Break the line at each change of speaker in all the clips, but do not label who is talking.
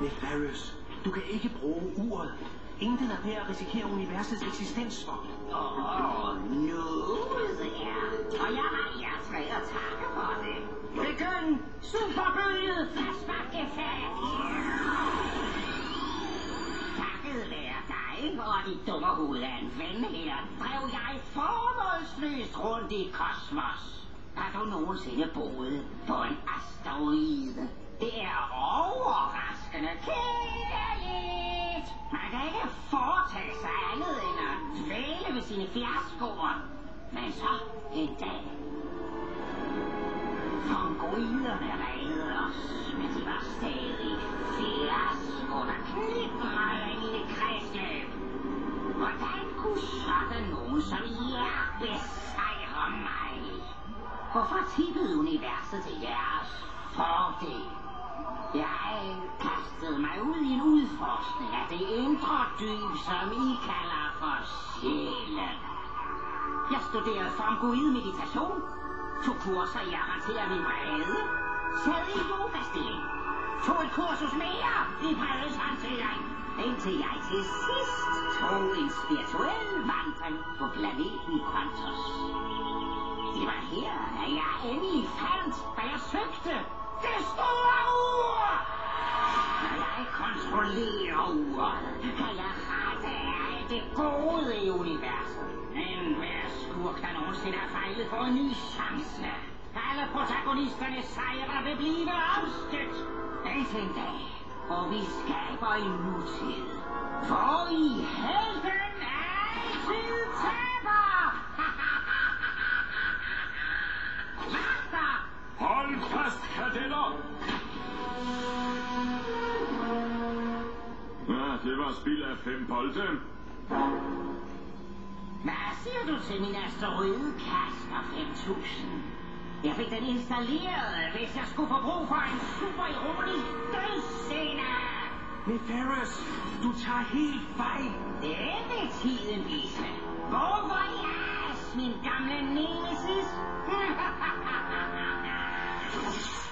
Nefarious, du kan ikke bruge uret. Intet er ved at risikere universets eksistens for.
Nu er. Og jeg har jer tre at takke for det. Begynd superbølget fastbakkefat. Takket være dig og dit dumme hoved af en ven her, drev jeg formålsløst rundt i kosmos. Har du nogensinde boet på en asteroide? Det er overraskende kedeligt. Man kan ikke foretage sig andet end at dvæle ved sine fiaskoer. Men så en dag. Fongoiderne reddede os, men de var stadig fiasko, der knibrede i det kredsløb. Hvordan kunne sådan nogen som jer besejre mig? Hvorfor tippede universet til jeres fordel? Jeg kastede mig ud i en udforskning af det indre dyb, som I kalder for sjælen. Jeg studerede fongoid-meditation, tog kurser i at håndtere min vrede, sad i yogastilling, tog et kursus mere i vredeshåndtering, indtil jeg til sidst tog en spirituel vandring på planeten Quantus. Det var her, at jeg endelig fandt, hvad jeg søgte. Det store ur! Når jeg kontrollerer uret, kan jeg rette af det gode i universet. Men hver skurk, der nogensinde har fejlet, får en ny chance. Alle protagonisternes sejre vil blive afstødt. Indtil en dag, hvor vi skaber en nutid. For I helten altid taber! Magter!
Hold fast, kadetter! Ja, det var spild af 5 bolde.
Hvad siger du til min asteroide Casper 5000? Jeg fik den installeret, hvis jeg skulle få brug for en superironisk dødsscene.
Nefarious, du tager helt fejl.
Det vil tiden vise. Bon voyage, min gamle nemesis.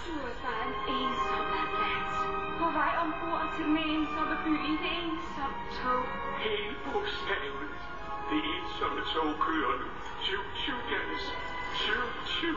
Du er bare en ensom plads. På vej ombord til den ensomme by i et ensomt tog.
Helt bogstaveligt. Det ensomme tog kører nu. Tju, tju, Dennis. Tju, tju.